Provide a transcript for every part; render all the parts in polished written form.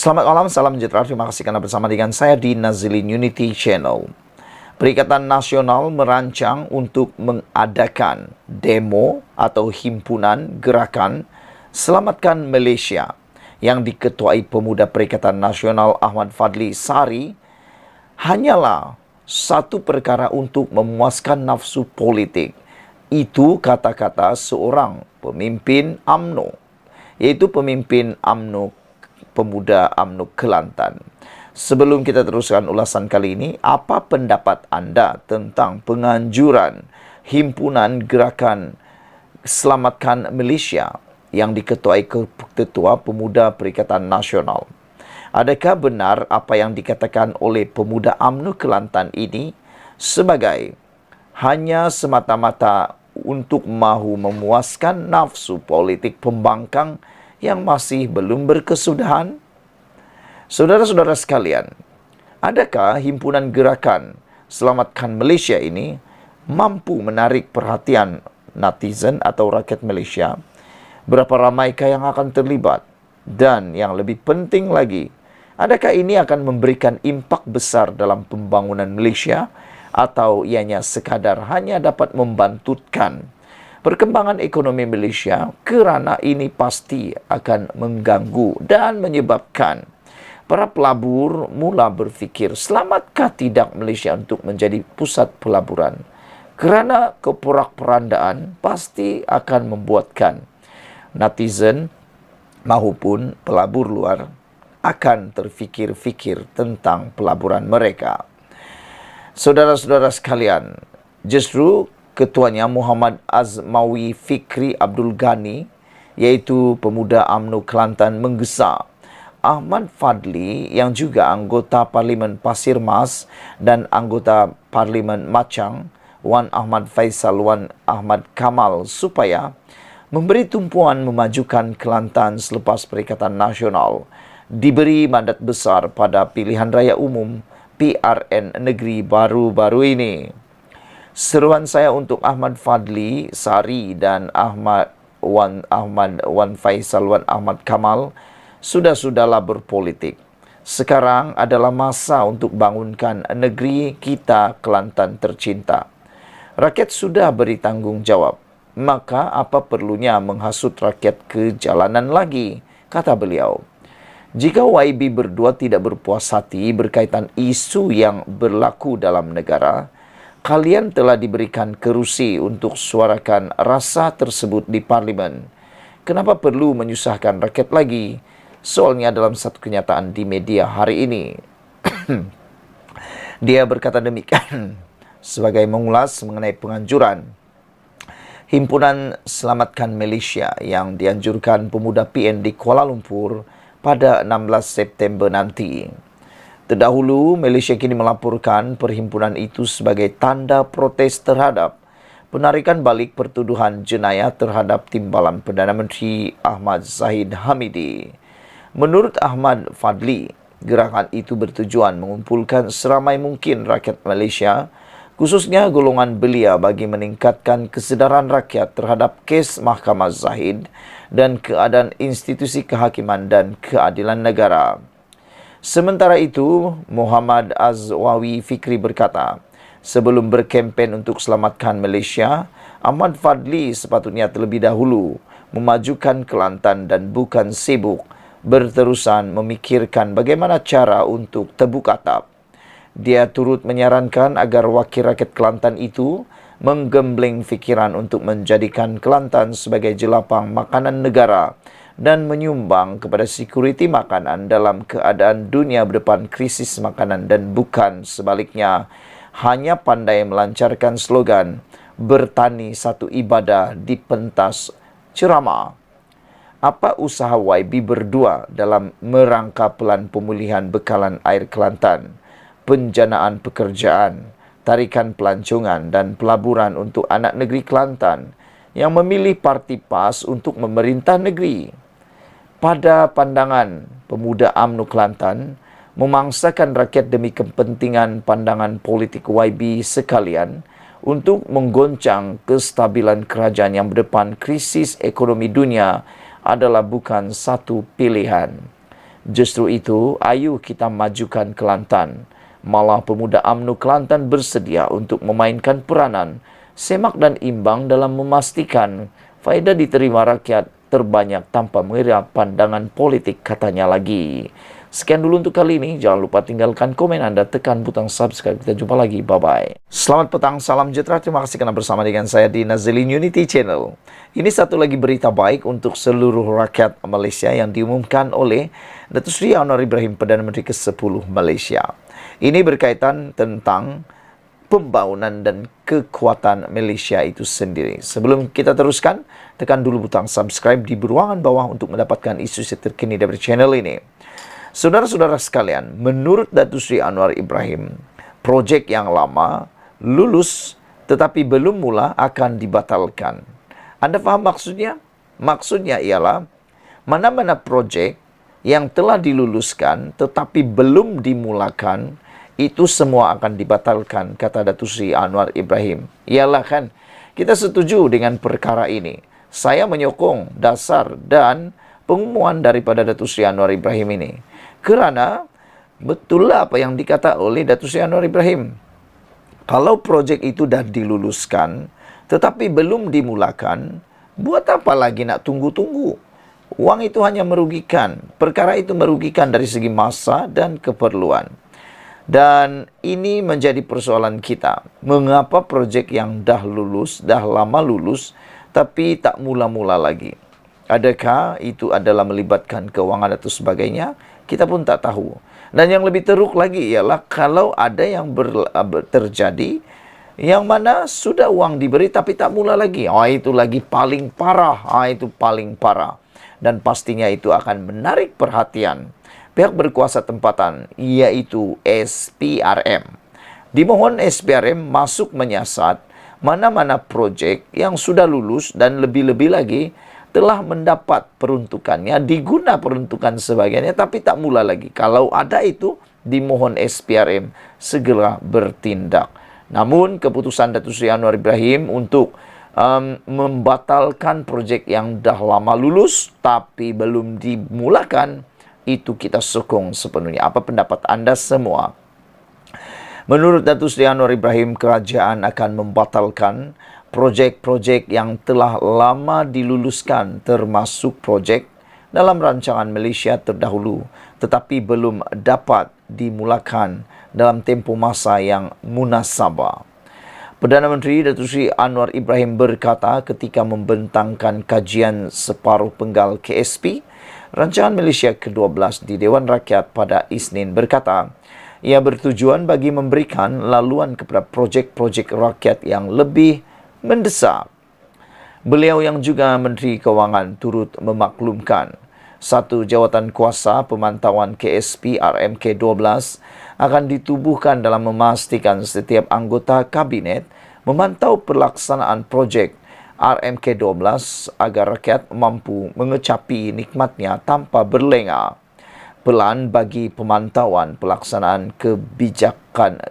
Selamat malam, salam sejahtera. Terima kasih karena bersama dengan saya di Nazilin Unity Channel. Perikatan Nasional merancang untuk mengadakan demo atau himpunan gerakan Selamatkan Malaysia yang diketuai Pemuda Perikatan Nasional Ahmad Fadli Sari hanyalah satu perkara untuk memuaskan nafsu politik. Itu kata-kata seorang pemimpin UMNO, iaitu pemimpin UMNO Pemuda UMNO Kelantan. Sebelum kita teruskan ulasan kali ini, apa pendapat anda tentang penganjuran himpunan gerakan Selamatkan Malaysia yang diketuai Ketua Pemuda Perikatan Nasional? Adakah benar apa yang dikatakan oleh pemuda UMNO Kelantan ini sebagai hanya semata-mata untuk mahu memuaskan nafsu politik pembangkang yang masih belum berkesudahan? Saudara-saudara sekalian, adakah himpunan gerakan Selamatkan Malaysia ini mampu menarik perhatian netizen atau rakyat Malaysia? Berapa ramaikah yang akan terlibat? Dan yang lebih penting lagi, adakah ini akan memberikan impak besar dalam pembangunan Malaysia atau ianya sekadar hanya dapat membantutkan perkembangan ekonomi Malaysia, kerana ini pasti akan mengganggu dan menyebabkan para pelabur mula berfikir, selamatkah tidak Malaysia untuk menjadi pusat pelaburan? Kerana keporak-perandaan pasti akan membuatkan netizen maupun pelabur luar akan terfikir-fikir tentang pelaburan mereka. Saudara-saudara sekalian, justru ketuanya Muhammad Azmawi Fikri Abdul Ghani, iaitu pemuda UMNO Kelantan, menggesa Ahmad Fadli yang juga anggota Parlimen Pasir Mas dan anggota Parlimen Machang, Wan Ahmad Faisal Wan Ahmad Kamal, supaya memberi tumpuan memajukan Kelantan selepas Perikatan Nasional diberi mandat besar pada pilihan raya umum PRN negeri baru-baru ini. Seruan saya untuk Ahmad Fadli Sari dan Wan Faisal Wan Ahmad Kamal, sudahlah berpolitik. Sekarang adalah masa untuk bangunkan negeri kita Kelantan tercinta. Rakyat sudah beri tanggungjawab, maka apa perlunya menghasut rakyat ke jalanan lagi, kata beliau. Jika YB berdua tidak berpuas hati berkaitan isu yang berlaku dalam negara, kalian telah diberikan kerusi untuk suarakan rasa tersebut di Parlimen. Kenapa perlu menyusahkan rakyat lagi? Soalnya dalam satu kenyataan di media hari ini. Dia berkata demikian sebagai mengulas mengenai penganjuran Himpunan Selamatkan Malaysia yang dianjurkan pemuda PN di Kuala Lumpur pada 16 September nanti. Terdahulu, Malaysia kini melaporkan perhimpunan itu sebagai tanda protes terhadap penarikan balik pertuduhan jenayah terhadap timbalan Perdana Menteri Ahmad Zahid Hamidi. Menurut Ahmad Fadli, gerakan itu bertujuan mengumpulkan seramai mungkin rakyat Malaysia, khususnya golongan belia, bagi meningkatkan kesedaran rakyat terhadap kes Mahkamah Zahid dan keadaan institusi kehakiman dan keadilan negara. Sementara itu, Muhammad Azwawi Fikri berkata, sebelum berkempen untuk Selamatkan Malaysia, Ahmad Fadli sepatutnya terlebih dahulu memajukan Kelantan dan bukan sibuk berterusan memikirkan bagaimana cara untuk tebuk atap. Dia turut menyarankan agar wakil rakyat Kelantan itu menggembleng fikiran untuk menjadikan Kelantan sebagai jelapang makanan negara dan menyumbang kepada sekuriti makanan dalam keadaan dunia berdepan krisis makanan, dan bukan sebaliknya hanya pandai melancarkan slogan bertani satu ibadah di pentas ceramah. Apa usaha YB berdua dalam merangka pelan pemulihan bekalan air Kelantan, penjanaan pekerjaan, tarikan pelancongan dan pelaburan untuk anak negeri Kelantan yang memilih parti PAS untuk memerintah negeri? Pada pandangan pemuda UMNO Kelantan, memangsakan rakyat demi kepentingan pandangan politik YB sekalian untuk menggoncang kestabilan kerajaan yang berdepan krisis ekonomi dunia adalah bukan satu pilihan. Justru itu, ayo kita majukan Kelantan. Malah pemuda UMNO Kelantan bersedia untuk memainkan peranan semak dan imbang dalam memastikan faedah diterima rakyat terbanyak tanpa mengira pandangan politik, katanya lagi. Sekian dulu untuk kali ini. Jangan lupa tinggalkan komen Anda, tekan butang subscribe. Kita jumpa lagi. Bye-bye. Selamat petang, salam sejahtera. Terima kasih karena bersama dengan saya di Nazilin Unity Channel. Ini satu lagi berita baik untuk seluruh rakyat Malaysia yang diumumkan oleh Datuk Seri Anwar Ibrahim, Perdana Menteri ke-10 Malaysia. Ini berkaitan tentang pembangunan dan kekuatan Malaysia itu sendiri. Sebelum kita teruskan, tekan dulu butang subscribe di ruangan bawah untuk mendapatkan isu terkini dari channel ini. Saudara-saudara sekalian, menurut Datuk Seri Anwar Ibrahim, projek yang lama lulus tetapi belum mula akan dibatalkan. Anda faham maksudnya? Maksudnya ialah mana-mana projek yang telah diluluskan tetapi belum dimulakan, itu semua akan dibatalkan, kata Datuk Seri Anwar Ibrahim. Ialah kan, kita setuju dengan perkara ini. Saya menyokong dasar dan pengumuman daripada Datuk Seri Anwar Ibrahim ini. Kerana betul lah apa yang dikata oleh Datuk Seri Anwar Ibrahim. Kalau projek itu dah diluluskan tetapi belum dimulakan, buat apa lagi nak tunggu-tunggu? Wang itu hanya merugikan. Perkara itu merugikan dari segi masa dan keperluan. Dan ini menjadi persoalan kita. Mengapa projek yang dah lulus, dah lama lulus, tapi tak mula-mula lagi? Adakah itu adalah melibatkan kewangan atau sebagainya? Kita pun tak tahu. Dan yang lebih teruk lagi ialah kalau ada yang terjadi yang mana sudah uang diberi tapi tak mula lagi. Itu lagi paling parah. Itu paling parah. Dan pastinya itu akan menarik perhatian pihak berkuasa tempatan, yaitu SPRM. Dimohon SPRM masuk menyiasat mana-mana projek yang sudah lulus dan lebih-lebih lagi telah mendapat peruntukannya, diguna peruntukan sebagainya, tapi tak mula lagi. Kalau ada itu, dimohon SPRM segera bertindak. Namun, keputusan Datuk Seri Anwar Ibrahim untuk membatalkan projek yang dah lama lulus, tapi belum dimulakan, itu kita sokong sepenuhnya. Apa pendapat Anda semua? Menurut Datuk Seri Anwar Ibrahim, kerajaan akan membatalkan projek-projek yang telah lama diluluskan, termasuk projek dalam rancangan Malaysia terdahulu tetapi belum dapat dimulakan dalam tempoh masa yang munasabah. Perdana Menteri Datuk Seri Anwar Ibrahim berkata ketika membentangkan kajian separuh penggal KSP rancangan Malaysia ke-12 di Dewan Rakyat pada Isnin, berkata ia bertujuan bagi memberikan laluan kepada projek-projek rakyat yang lebih mendesak. Beliau yang juga Menteri Kewangan turut memaklumkan satu jawatan kuasa pemantauan KSP RMK12 akan ditubuhkan dalam memastikan setiap anggota kabinet memantau pelaksanaan projek RMK12 agar rakyat mampu mengecapi nikmatnya tanpa berlengah. Pelan bagi pemantauan pelaksanaan kebijakan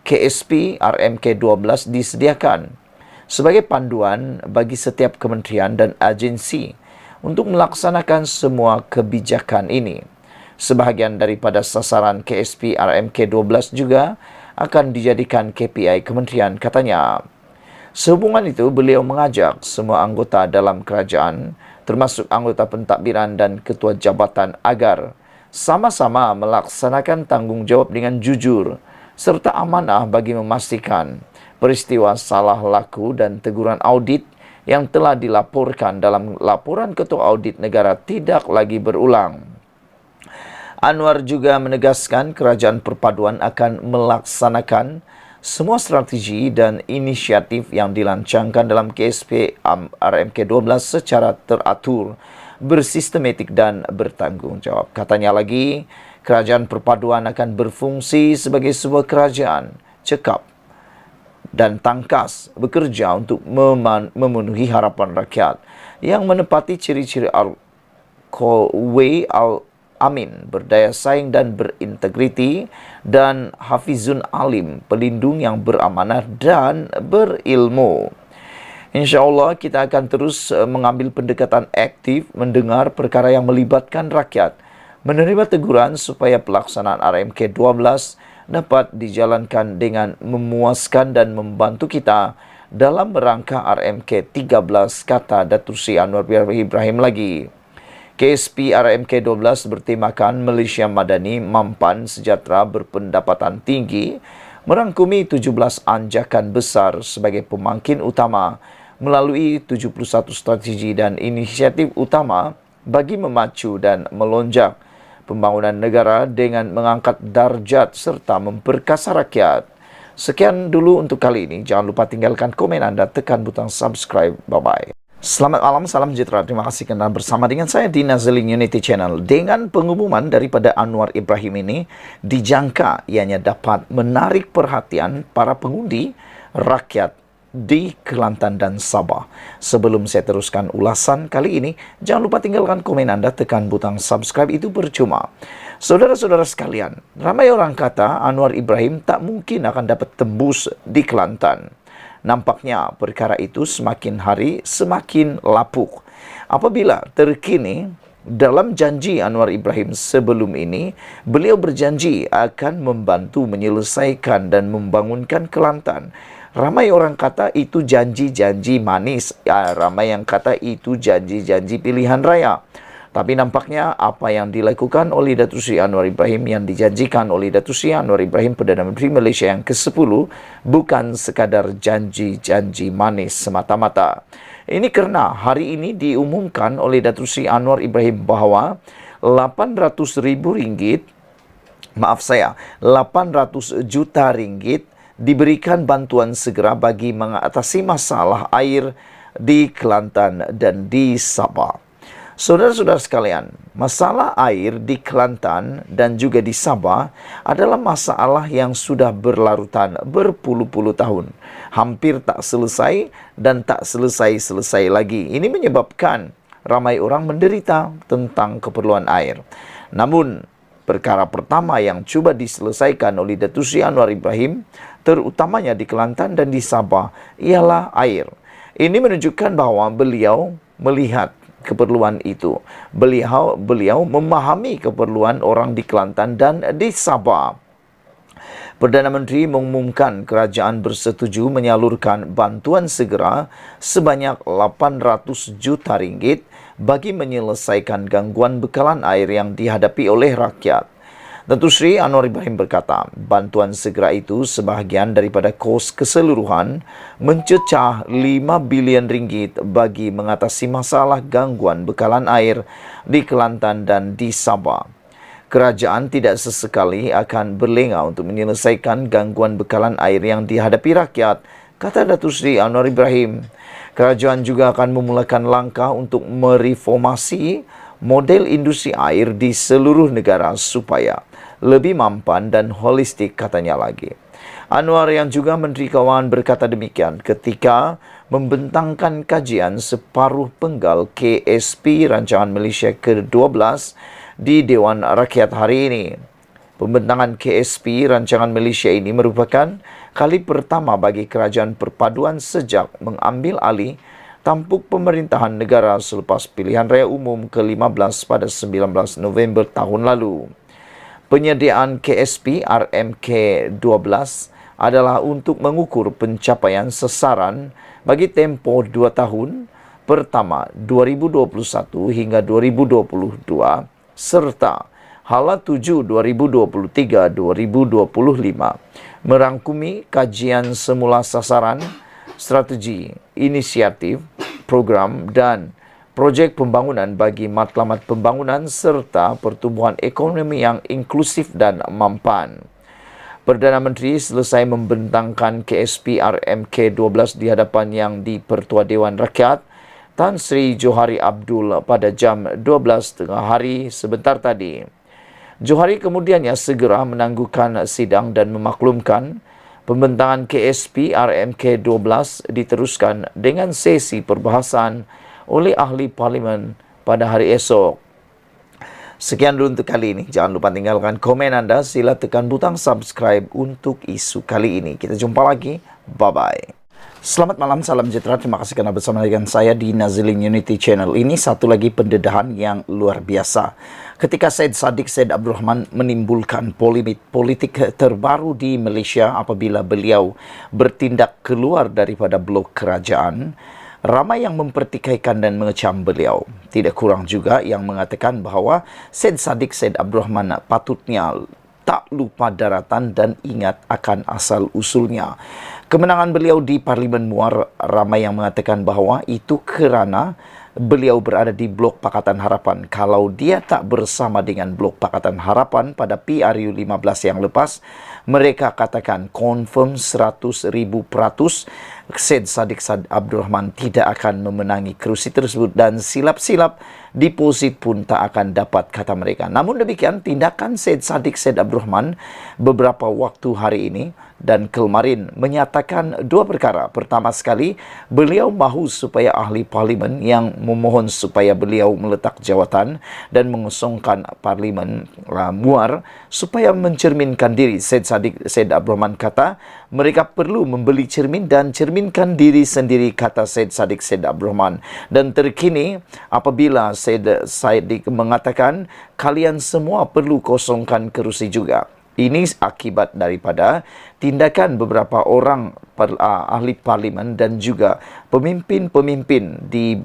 KSP RMK12 disediakan sebagai panduan bagi setiap kementerian dan agensi untuk melaksanakan semua kebijakan ini. Sebahagian daripada sasaran KSP RMK12 juga akan dijadikan KPI kementerian, katanya. Sehubungan itu, beliau mengajak semua anggota dalam kerajaan, termasuk anggota pentadbiran dan ketua jabatan, agar sama-sama melaksanakan tanggungjawab dengan jujur serta amanah bagi memastikan peristiwa salah laku dan teguran audit yang telah dilaporkan dalam laporan Ketua Audit Negara tidak lagi berulang. Anwar juga menegaskan kerajaan perpaduan akan melaksanakan semua strategi dan inisiatif yang dilancangkan dalam KSP RMK12 secara teratur, bersistematik dan bertanggungjawab. Katanya lagi, kerajaan perpaduan akan berfungsi sebagai sebuah kerajaan cekap dan tangkas bekerja untuk memenuhi harapan rakyat yang menepati ciri-ciri Al-Qawi Al-Amin, berdaya saing dan berintegriti, dan Hafizun Alim, pelindung yang beramanah dan berilmu. InsyaAllah kita akan terus mengambil pendekatan aktif mendengar perkara yang melibatkan rakyat, menerima teguran supaya pelaksanaan RMK 12 dapat dijalankan dengan memuaskan dan membantu kita dalam rangka RMK 13, kata Datuk Seri Anwar Ibrahim lagi. KSP RMK 12 bertemakan Malaysia Madani, Mampan, Sejahtera, Berpendapatan Tinggi, merangkumi 17 anjakan besar sebagai pemangkin utama melalui 71 strategi dan inisiatif utama bagi memacu dan melonjak pembangunan negara dengan mengangkat darjat serta memperkasa rakyat. Sekian dulu untuk kali ini. Jangan lupa tinggalkan komen anda, tekan butang subscribe. Bye-bye. Selamat malam, salam sejahtera. Terima kasih kerana bersama dengan saya di Nazilin Unity Channel. Dengan pengumuman daripada Anwar Ibrahim ini, dijangka ianya dapat menarik perhatian para pengundi rakyat di Kelantan dan Sabah. Sebelum saya teruskan ulasan kali ini, jangan lupa tinggalkan komen anda, tekan butang subscribe, itu percuma. Saudara-saudara sekalian, ramai orang kata Anwar Ibrahim tak mungkin akan dapat tembus di Kelantan. Nampaknya perkara itu semakin hari semakin lapuk. Apabila terkini dalam janji Anwar Ibrahim sebelum ini, beliau berjanji akan membantu menyelesaikan dan membangunkan Kelantan. Ramai orang kata itu janji-janji manis. Ramai yang kata itu janji-janji pilihan raya. Tapi nampaknya apa yang dilakukan oleh Datuk Seri Anwar Ibrahim, yang dijanjikan oleh Datuk Seri Anwar Ibrahim, Perdana Menteri Malaysia yang ke-10, bukan sekadar janji-janji manis semata-mata. Ini kerana hari ini diumumkan oleh Datuk Seri Anwar Ibrahim bahawa 800 juta ringgit diberikan bantuan segera bagi mengatasi masalah air di Kelantan dan di Sabah. Saudara-saudara sekalian, masalah air di Kelantan dan juga di Sabah adalah masalah yang sudah berlarutan berpuluh-puluh tahun. Hampir tak selesai dan tak selesai-selesai lagi. Ini menyebabkan ramai orang menderita tentang keperluan air. Namun, perkara pertama yang cuba diselesaikan oleh Datuk Seri Anwar Ibrahim, terutamanya di Kelantan dan di Sabah, ialah air. Ini menunjukkan bahawa beliau melihat keperluan itu. Beliau memahami keperluan orang di Kelantan dan di Sabah. Perdana Menteri mengumumkan kerajaan bersetuju menyalurkan bantuan segera sebanyak 800 juta ringgit bagi menyelesaikan gangguan bekalan air yang dihadapi oleh rakyat. Datuk Seri Anwar Ibrahim berkata, bantuan segera itu sebahagian daripada kos keseluruhan mencecah 5 bilion ringgit bagi mengatasi masalah gangguan bekalan air di Kelantan dan di Sabah. Kerajaan tidak sesekali akan berlengah untuk menyelesaikan gangguan bekalan air yang dihadapi rakyat, kata Datuk Seri Anwar Ibrahim. Kerajaan juga akan memulakan langkah untuk mereformasi model industri air di seluruh negara supaya lebih mampan dan holistik, katanya lagi. Anwar yang juga Menteri Keuangan berkata demikian ketika membentangkan kajian separuh penggal KSP Rancangan Malaysia ke-12 di Dewan Rakyat hari ini. Pembentangan KSP Rancangan Malaysia ini merupakan kali pertama bagi kerajaan perpaduan sejak mengambil alih tampuk pemerintahan negara selepas pilihan raya umum ke-15 pada 19 November tahun lalu. Penyediaan KSP RMK 12 adalah untuk mengukur pencapaian sasaran bagi tempoh 2 tahun pertama 2021 hingga 2022 serta Hala 7 2023-2025 merangkumi kajian semula sasaran, strategi, inisiatif, program dan projek pembangunan bagi matlamat pembangunan serta pertumbuhan ekonomi yang inklusif dan mampan. Perdana Menteri selesai membentangkan KSP RMK 12 di hadapan Yang di-Pertua Dewan Rakyat Tan Sri Johari Abdul pada jam 12 tengah hari sebentar tadi. Johari kemudiannya segera menangguhkan sidang dan memaklumkan pembentangan KSP RMK 12 diteruskan dengan sesi perbahasan oleh ahli parlimen pada hari esok. Sekian dulu untuk kali ini. Jangan lupa tinggalkan komen anda. Sila tekan butang subscribe untuk isu kali ini. Kita jumpa lagi. Bye-bye. Selamat malam, salam sejahtera. Terima kasih karena bersama dengan saya di Nazilin Unity Channel. Ini satu lagi pendedahan yang luar biasa. Ketika Syed Saddiq Syed Abdul Rahman menimbulkan politik terbaru di Malaysia apabila beliau bertindak keluar daripada blok kerajaan, ramai yang mempertikaikan dan mengecam beliau. Tidak kurang juga yang mengatakan bahawa Syed Saddiq Syed Abdul Rahman patutnya tak lupa daratan dan ingat akan asal-usulnya. Kemenangan beliau di Parlimen Muar, ramai yang mengatakan bahawa itu kerana beliau berada di Blok Pakatan Harapan. Kalau dia tak bersama dengan Blok Pakatan Harapan pada PRU 15 yang lepas, mereka katakan confirm 100,000% Syed Saddiq Syed Abdul Rahman tidak akan memenangi kerusi tersebut dan silap-silap deposit pun tak akan dapat, kata mereka. Namun demikian, tindakan Syed Saddiq Syed Abdul Rahman beberapa waktu hari ini dan kemarin menyatakan dua perkara. Pertama sekali, beliau mahu supaya ahli parlimen yang memohon supaya beliau meletak jawatan dan mengosongkan Parlimen Muar supaya mencerminkan diri. Syed Saddiq Syed Abdul Rahman kata mereka perlu membeli cermin dan cerminkan diri sendiri, kata Syed Saddiq Syed Abdul Rahman. Dan terkini apabila Syed Saddiq mengatakan kalian semua perlu kosongkan kerusi juga. Ini akibat daripada tindakan beberapa orang ahli parlimen dan juga pemimpin-pemimpin di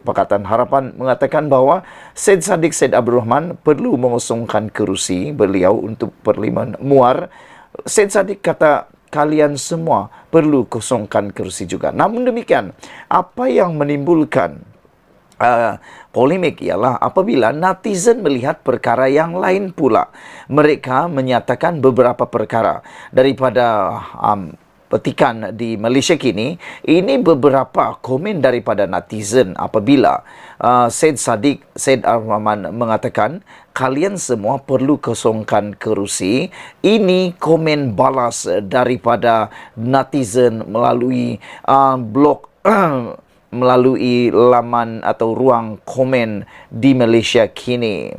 Pakatan Harapan mengatakan bahawa Syed Saddiq Syed Abdul Rahman perlu mengosongkan kerusi beliau untuk Parlimen Muar. Syed Saddiq kata kalian semua perlu kosongkan kerusi juga. Namun demikian, apa yang menimbulkan polemik ialah apabila netizen melihat perkara yang lain pula. Mereka menyatakan beberapa perkara daripada petikan di Malaysia kini. Ini beberapa komen daripada netizen apabila Syed Saddiq Syed Abdul Rahman mengatakan kalian semua perlu kosongkan kerusi. Ini komen balas daripada netizen melalui blog melalui laman atau ruang komen di Malaysia kini.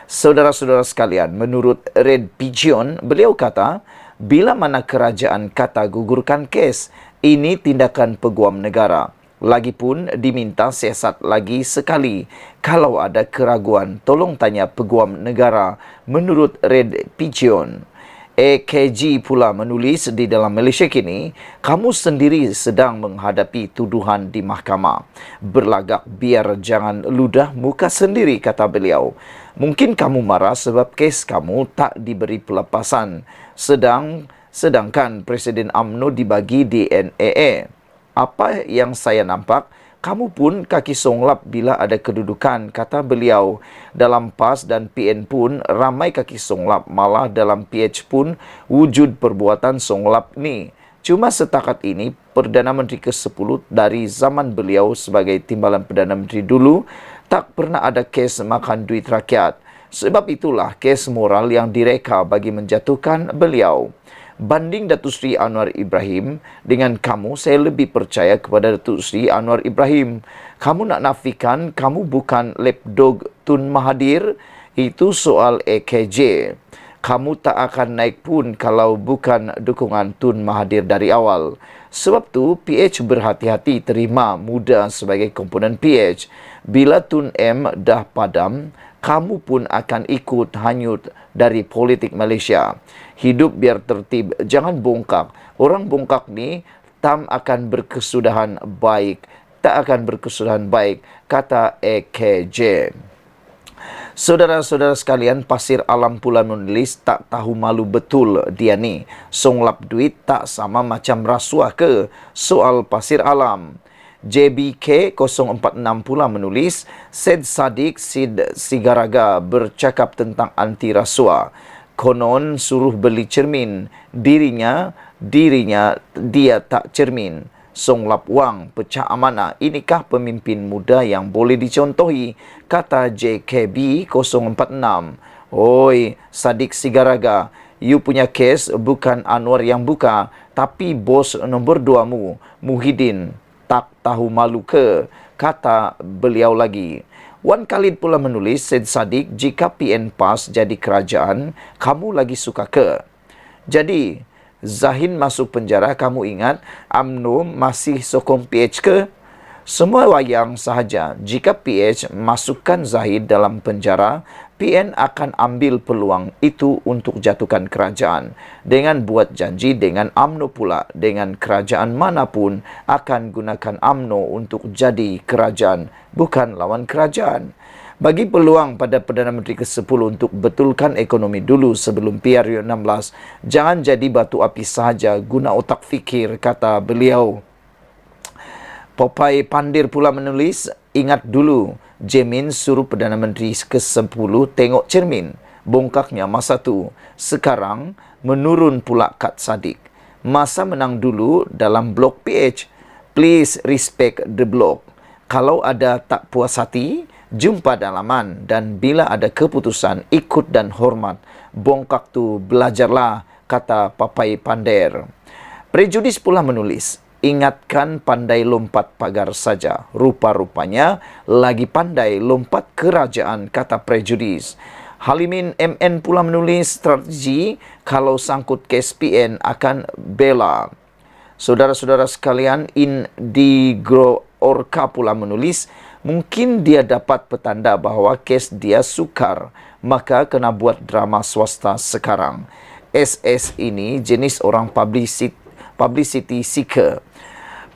Saudara-saudara sekalian, menurut Red Pigeon, beliau kata, bila mana kerajaan kata gugurkan kes, ini tindakan peguam negara. Lagipun diminta siasat lagi sekali. Kalau ada keraguan, tolong tanya peguam negara, menurut Red Pigeon. AKG pula menulis di dalam Malaysia kini, kamu sendiri sedang menghadapi tuduhan di mahkamah. Berlagak biar jangan ludah muka sendiri, kata beliau. Mungkin kamu marah sebab kes kamu tak diberi pelepasan. Sedangkan Presiden UMNO dibagi DNAA. Apa yang saya nampak, kamu pun kaki songlap bila ada kedudukan, kata beliau. Dalam PAS dan PN pun ramai kaki songlap, malah dalam PH pun wujud perbuatan songlap ni. Cuma setakat ini, Perdana Menteri ke-10 dari zaman beliau sebagai timbalan Perdana Menteri dulu, tak pernah ada kes makan duit rakyat. Sebab itulah kes moral yang direka bagi menjatuhkan beliau. Banding Datuk Seri Anwar Ibrahim dengan kamu, saya lebih percaya kepada Datuk Seri Anwar Ibrahim. Kamu nak nafikan kamu bukan lapdog Tun Mahathir, itu soal AKJ. Kamu tak akan naik pun kalau bukan dukungan Tun Mahathir dari awal. Sebab tu PH berhati-hati terima muda sebagai komponen PH. Bila Tun M dah padam, kamu pun akan ikut hanyut dari politik Malaysia. Hidup biar tertib, jangan bongkak. Orang bongkak ni tak akan berkesudahan baik. Kata AKJ. Saudara-saudara sekalian, Pasir Alam pula menulis tak tahu malu betul dia ni. Songlap duit tak sama macam rasuah ke? Soal Pasir Alam. JBK 046 pula menulis, Syed Saddiq Syed Sigaraga bercakap tentang anti rasuah. Konon suruh beli cermin. Dirinya dia tak cermin. Songlap wang, pecah amanah. Inikah pemimpin muda yang boleh dicontohi? Kata JKB 046. Oi, Saddiq Sigaraga, you punya kes bukan Anwar yang buka, tapi bos nombor 2 mu, Muhyiddin. Tak tahu malu ke? Kata beliau lagi. Wan Khalid pula menulis, Syed Saddiq, jika PN PAS jadi kerajaan, kamu lagi suka ke? Jadi, Zahin masuk penjara, kamu ingat UMNO masih sokong PH ke? Semua wayang sahaja. Jika PH masukkan Zahid dalam penjara, PN akan ambil peluang itu untuk jatuhkan kerajaan. Dengan buat janji dengan UMNO pula, dengan kerajaan manapun akan gunakan UMNO untuk jadi kerajaan, bukan lawan kerajaan. Bagi peluang pada Perdana Menteri ke-10 untuk betulkan ekonomi dulu sebelum PRU16. Jangan jadi batu api sahaja, guna otak fikir, kata beliau. Popeye Pandir pula menulis, ingat dulu, Jamin suruh Perdana Menteri ke-10 tengok cermin. Bongkaknya masa tu. Sekarang menurun pula Kad Sadik. Masa menang dulu dalam blok PH. Please respect the block. Kalau ada tak puas hati, jumpa dalaman, dan bila ada keputusan, ikut dan hormat. Bongkak tu belajarlah, kata Papai Pander. Prejudis pula menulis, ingatkan pandai lompat pagar saja. Rupa-rupanya lagi pandai lompat kerajaan, kata Prejudis. Halimin MN pula menulis strategi kalau sangkut kes PN akan bela. Saudara-saudara sekalian, Indigo Orca pula menulis, mungkin dia dapat petanda bahawa kes dia sukar, maka kena buat drama swasta sekarang. SS ini jenis orang publicity seeker.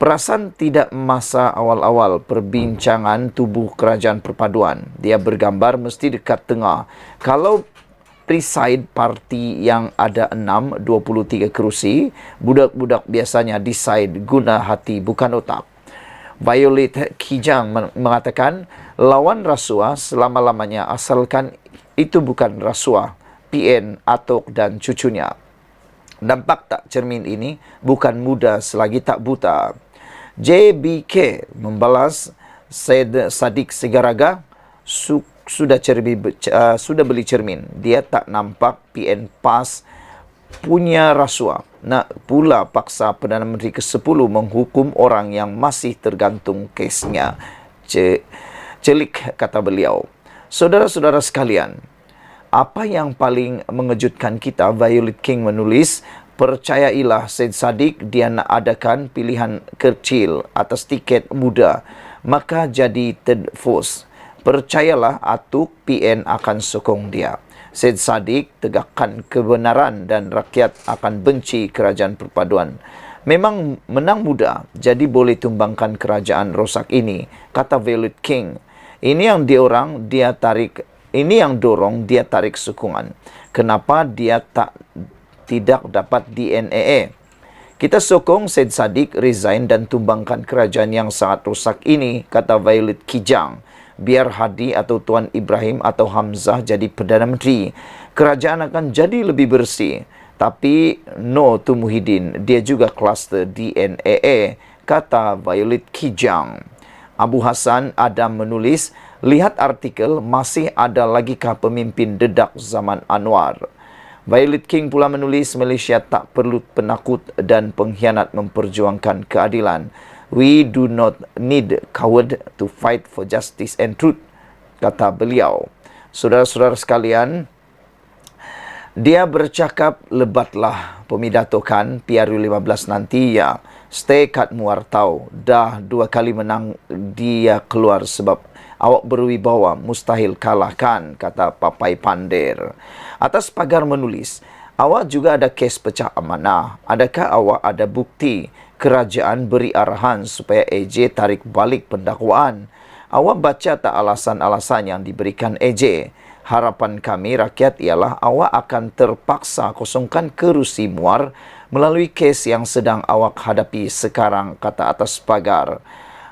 Perasan tidak masa awal-awal perbincangan tubuh kerajaan perpaduan. Dia bergambar mesti dekat tengah. Kalau preside parti yang ada 6, 23 kerusi, budak-budak biasanya decide guna hati bukan otak. Violet Kijang mengatakan, lawan rasuah selama-lamanya asalkan itu bukan rasuah, PN, Atok dan cucunya. Nampak tak cermin ini bukan muda selagi tak buta. JBK membalas, Syed Saddiq Segaraga sudah beli cermin. Dia tak nampak PN PAS punya rasuah. Nak pula paksa Perdana Menteri ke-10 menghukum orang yang masih tergantung kesnya. Celik, kata beliau. Saudara-saudara sekalian, apa yang paling mengejutkan kita, Violet King menulis, percayailah Syed Saddiq dia nak adakan pilihan kecil atas tiket muda, maka jadi third force. Percayalah Atuk, PN akan sokong dia. Syed Saddiq tegakkan kebenaran dan rakyat akan benci kerajaan perpaduan. Memang menang mudah, jadi boleh tumbangkan kerajaan rosak ini, kata Violet King. Ini yang dorong dia tarik sokongan. Kenapa dia tidak dapat DNA? Kita sokong Syed Saddiq resign dan tumbangkan kerajaan yang sangat rosak ini, kata Violet Kijang. Biar Hadi atau Tuan Ibrahim atau Hamzah jadi Perdana Menteri, kerajaan akan jadi lebih bersih. Tapi no to Muhyiddin, dia juga kluster DNA, kata Violet Kijang. Abu Hassan Adam menulis, lihat artikel, masih ada lagikah pemimpin dedak zaman Anwar? Violet King pula menulis, Malaysia tak perlu penakut dan pengkhianat memperjuangkan keadilan. We do not need coward to fight for justice and truth, kata beliau. Saudara-saudara sekalian, dia bercakap lebatlah pemidatokan PRU15 nanti ya. Stay kat Muar tau. Dah 2 kali menang dia keluar sebab awak berwibawa, mustahil kalahkan, kata Papai Pandir. Atas pagar menulis, awak juga ada kes pecah amanah. Adakah awak ada bukti? Kerajaan beri arahan supaya AJ tarik balik pendakwaan. Awak baca tak alasan-alasan yang diberikan AJ? Harapan kami rakyat ialah awak akan terpaksa kosongkan kerusi Muar melalui kes yang sedang awak hadapi sekarang, kata atas pagar.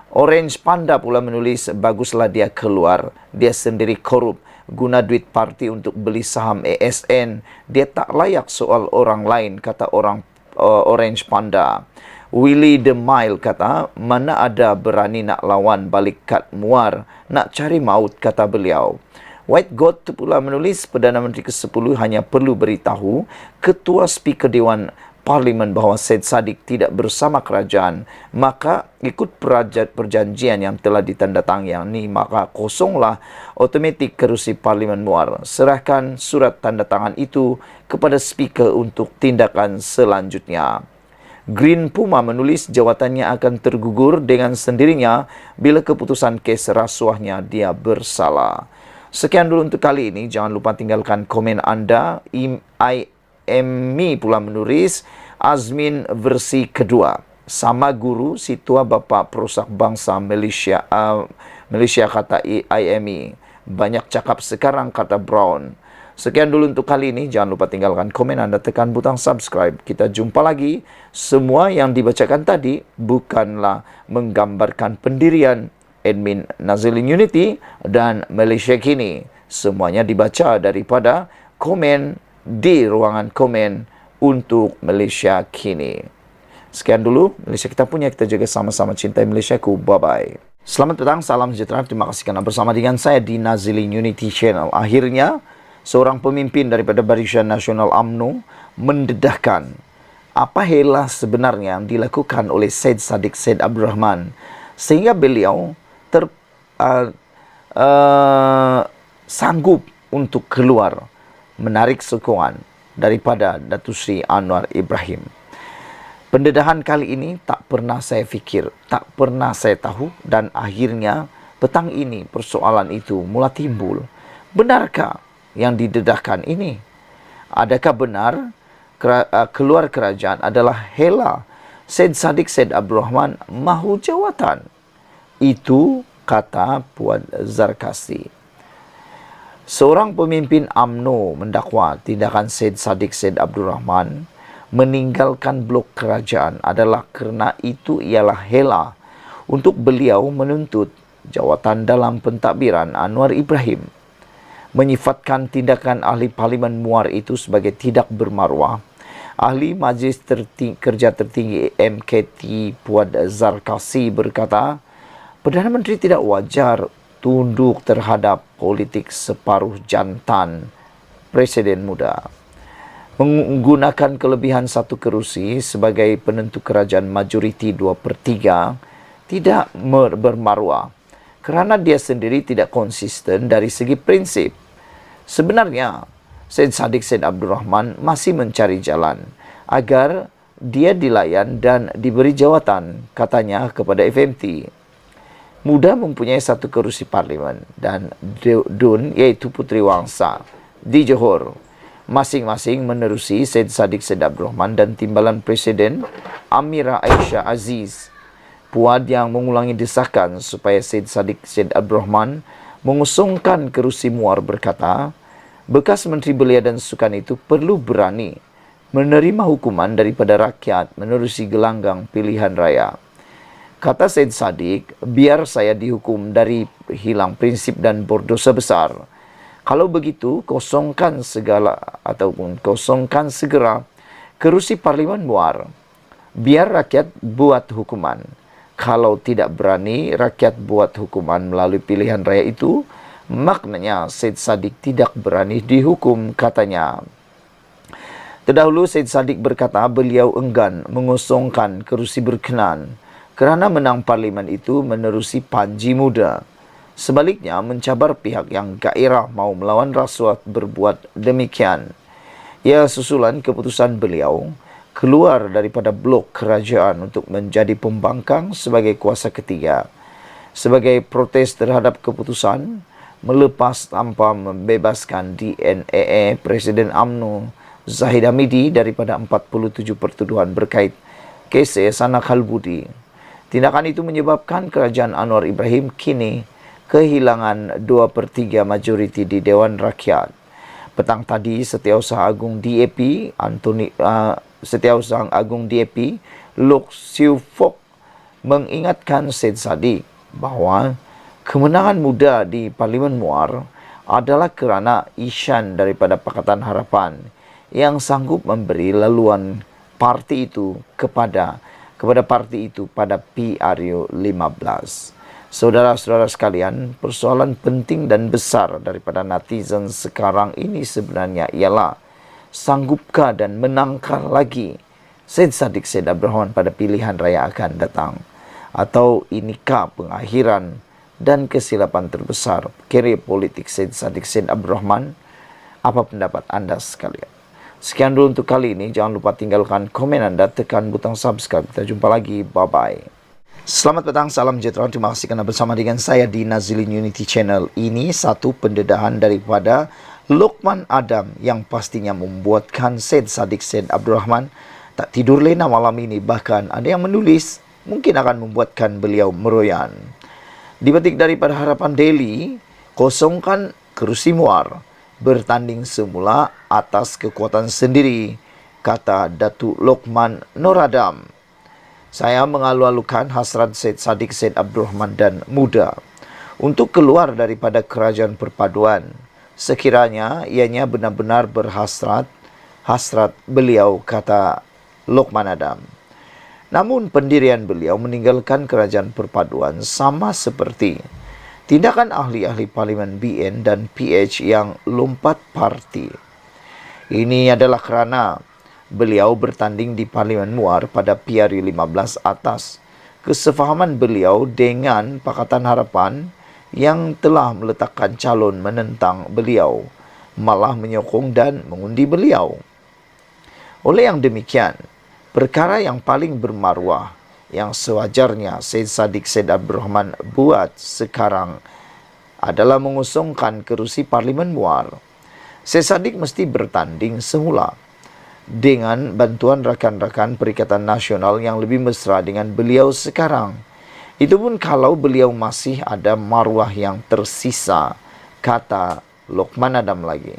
Orange Panda pula menulis, baguslah dia keluar. Dia sendiri korup, guna duit parti untuk beli saham ASN. Dia tak layak soal orang lain, kata Orange Panda. Willy the Mile kata, mana ada berani nak lawan balik Kad Muar, nak cari maut, kata beliau. White God pula menulis, Perdana Menteri ke-10 hanya perlu beritahu Ketua Speaker Dewan parlimen bahawa Syed Saddiq tidak bersama kerajaan, maka ikut perjanjian yang telah ditandatangani, maka kosonglah otomatik kerusi parlimen Muar. Serahkan surat tanda tangan itu kepada speaker untuk tindakan selanjutnya. Green Puma menulis jawatannya akan tergugur dengan sendirinya bila keputusan kes rasuahnya dia bersalah. Sekian dulu untuk kali ini. Jangan lupa tinggalkan komen anda. IMI pula menulis Azmin versi kedua. Sama guru si tua bapa perusak bangsa Malaysia. Malaysia kata IMI. Banyak cakap sekarang kata Brown. Sekian dulu untuk kali ini. Jangan lupa tinggalkan komen anda, tekan butang subscribe. Kita jumpa lagi. Semua yang dibacakan tadi bukanlah menggambarkan pendirian admin Nazilin Unity dan Malaysia Kini. Semuanya dibaca daripada komen di ruangan komen untuk Malaysia Kini. Sekian dulu Malaysia kita punya. Kita jaga sama-sama, cintai Malaysiaku. Bye-bye. Selamat petang, salam sejahtera. Terima kasih kerana bersama dengan saya di Nazilin Unity Channel. Akhirnya, seorang pemimpin daripada Barisan Nasional UMNO mendedahkan apa helah sebenarnya yang dilakukan oleh Syed Saddiq Syed Abdul Rahman sehingga beliau sanggup untuk keluar menarik sokongan daripada Datuk Seri Anwar Ibrahim. Pendedahan kali ini tak pernah saya fikir, tak pernah saya tahu, dan akhirnya petang ini persoalan itu mula timbul. Benarkah yang didedahkan ini? Adakah benar keluar kerajaan adalah helah Syed Saddiq Syed Abdul Rahman mahu jawatan? Itu kata Puan Zarkasi. Seorang pemimpin UMNO mendakwa tindakan Syed Saddiq Syed Abdul Rahman meninggalkan blok kerajaan adalah kerana itu ialah helah untuk beliau menuntut jawatan dalam pentadbiran Anwar Ibrahim. Menyifatkan tindakan ahli Parlimen Muar itu sebagai tidak bermaruah, Ahli Majlis Kerja Tertinggi MKT Puan Zarkasi berkata, Perdana Menteri tidak wajar tunduk terhadap politik separuh jantan Presiden muda. Menggunakan kelebihan satu kerusi sebagai penentu kerajaan majoriti 2/3 tidak bermaruah kerana dia sendiri tidak konsisten dari segi prinsip. Sebenarnya, Syed Saddiq Syed Abdul Rahman masih mencari jalan agar dia dilayan dan diberi jawatan, katanya kepada FMT. Muda mempunyai satu kerusi parlimen dan Dun iaitu Puteri Wangsa di Johor. Masing-masing menerusi Syed Saddiq Syed Abdul Rahman dan Timbalan Presiden Amira Aisyah Aziz. Puan yang mengulangi desakan supaya Syed Saddiq Syed Abdul Rahman mengusungkan kerusi Muar berkata, bekas Menteri Belia dan Sukan itu perlu berani menerima hukuman daripada rakyat menerusi gelanggang pilihan raya. Kata Syed Saddiq, biar saya dihukum dari hilang prinsip dan berdosa besar. Kalau begitu, kosongkan segera kerusi Parlimen Muar. Biar rakyat buat hukuman. Kalau tidak berani rakyat buat hukuman melalui pilihan raya itu, maknanya Syed Saddiq tidak berani dihukum, katanya. Terdahulu Syed Saddiq berkata beliau enggan mengosongkan kerusi berkenan kerana menang parlimen itu menerusi Panji Muda. Sebaliknya, mencabar pihak yang gairah mau melawan rasuah berbuat demikian. Ia susulan keputusan beliau keluar daripada blok kerajaan untuk menjadi pembangkang sebagai kuasa ketiga. Sebagai protes terhadap keputusan melepas tanpa membebaskan DNAA Presiden UMNO Zahid Hamidi daripada 47 pertuduhan berkait kes Yayasan Akal Budi. Tindakan itu menyebabkan kerajaan Anwar Ibrahim kini kehilangan 2/3 majoriti di Dewan Rakyat. Petang tadi, Setiausaha Agung DAP Setiausaha Agung DAP Lok Siu Fok mengingatkan Syed Saddiq bahawa kemenangan muda di Parlimen Muar adalah kerana isyan daripada Pakatan Harapan yang sanggup memberi laluan parti itu kepada parti itu pada PRU 15. Saudara-saudara sekalian, persoalan penting dan besar daripada netizen sekarang ini sebenarnya ialah sanggupkah dan menangkah lagi Syed Saddiq Said Abdurrahman pada pilihan raya akan datang? Atau inikah pengakhiran dan kesilapan terbesar kerjaya politik Syed Saddiq Said Abdurrahman? Apa pendapat anda sekalian? Sekian dulu untuk kali ini. Jangan lupa tinggalkan komen anda, tekan butang subscribe. Kita jumpa lagi. Bye-bye. Selamat petang, salam sejahtera. Terima kasih kerana bersama dengan saya di Nazilin Unity Channel. Ini satu pendedahan daripada Lokman Adam yang pastinya membuatkan Syed Saddiq Said Abdurrahman tak tidur lena malam ini. Bahkan ada yang menulis mungkin akan membuatkan beliau meroyan. Dipetik daripada Harapan Daily, kosongkan kerusi Muar, bertanding semula atas kekuatan sendiri, kata Datuk Lokman Nur Adam. Saya mengalu-alukan hasrat Syed Saddiq Said Abdurrahman dan muda untuk keluar daripada kerajaan perpaduan. Sekiranya ianya benar-benar berhasrat beliau, kata Lokman Adam. Namun pendirian beliau meninggalkan kerajaan perpaduan sama seperti tindakan ahli-ahli Parlimen BN dan PH yang lompat parti. Ini adalah kerana beliau bertanding di Parlimen Muar pada PRU 15 atas kesefahaman beliau dengan Pakatan Harapan yang telah meletakkan calon menentang beliau, malah menyokong dan mengundi beliau. Oleh yang demikian, perkara yang paling bermaruah yang sewajarnya Syed Saddiq Said Abdurrahman buat sekarang adalah mengusungkan kerusi Parlimen Muar. Syed Saddiq mesti bertanding semula dengan bantuan rakan-rakan Perikatan Nasional yang lebih mesra dengan beliau sekarang. Itu pun kalau beliau masih ada maruah yang tersisa, kata Lokman Adam lagi.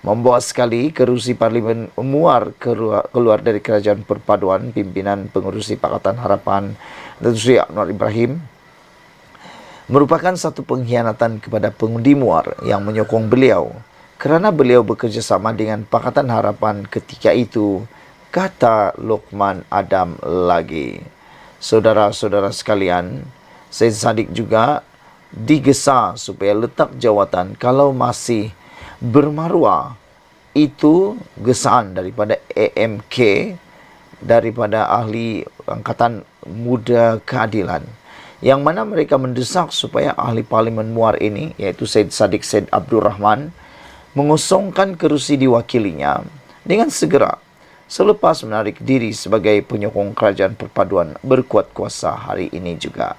Membawa sekali kerusi Parlimen Muar keluar dari kerajaan perpaduan pimpinan pengurusi Pakatan Harapan Datuk Seri Anwar Ibrahim merupakan satu pengkhianatan kepada pengundi Muar yang menyokong beliau kerana beliau bekerjasama dengan Pakatan Harapan ketika itu, kata Lokman Adam lagi. Saudara-saudara sekalian, Syed Saddiq juga digesa supaya letak jawatan kalau masih bermaruah. Itu gesaan daripada AMK, daripada ahli Angkatan Muda Keadilan, yang mana mereka mendesak supaya ahli Parlimen Muar ini, iaitu Syed Saddiq Said Abdurrahman, mengosongkan kerusi diwakilinya dengan segera selepas menarik diri sebagai penyokong kerajaan perpaduan berkuat kuasa hari ini juga.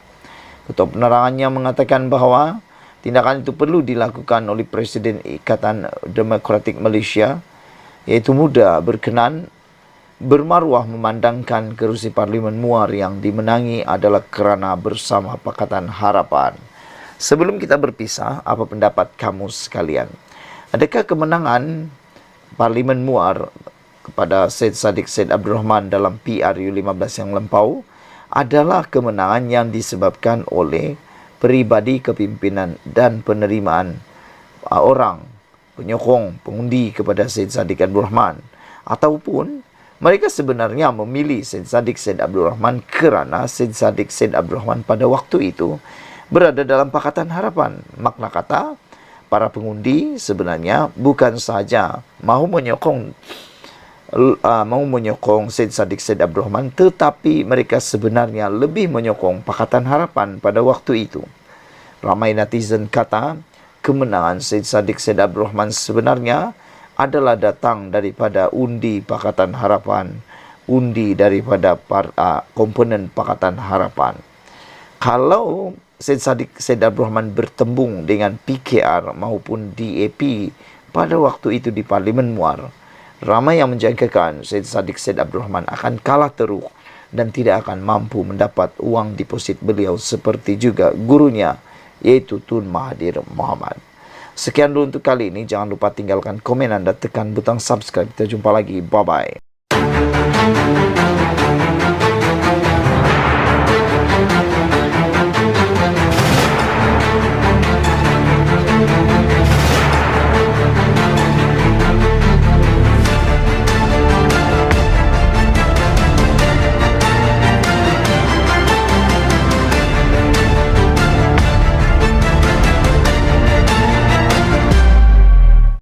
Ketua penerangannya mengatakan bahawa tindakan itu perlu dilakukan oleh Presiden Ikatan Demokratik Malaysia, iaitu muda, berkenan bermaruah memandangkan kerusi Parlimen Muar yang dimenangi adalah kerana bersama Pakatan Harapan. Sebelum kita berpisah, apa pendapat kamu sekalian? Adakah kemenangan Parlimen Muar kepada Syed Saddiq Said Abdurrahman dalam PRU 15 yang lampau adalah kemenangan yang disebabkan oleh peribadi kepimpinan dan penerimaan orang penyokong pengundi kepada Syed Saddiq Abdurrahman, ataupun mereka sebenarnya memilih Syed Saddiq Said Abdurrahman kerana Syed Saddiq Said Abdurrahman pada waktu itu berada dalam Pakatan Harapan? Makna kata, para pengundi sebenarnya bukan sahaja mahu menyokong Syed Saddiq Said Abdurrahman, tetapi mereka sebenarnya lebih menyokong Pakatan Harapan pada waktu itu. Ramai netizen kata kemenangan Syed Saddiq Said Abdurrahman sebenarnya adalah datang daripada undi Pakatan Harapan, undi daripada komponen Pakatan Harapan. Kalau Syed Saddiq Said Abdurrahman bertembung dengan PKR maupun DAP pada waktu itu di Parlimen Muar, ramai yang menjangkakan Syed Saddiq Said Abdurrahman akan kalah teruk dan tidak akan mampu mendapat uang deposit beliau seperti juga gurunya, yaitu Tun Mahathir Mohamad. Sekian dulu untuk kali ini. Jangan lupa tinggalkan komen anda, tekan butang subscribe. Kita jumpa lagi. Bye-bye.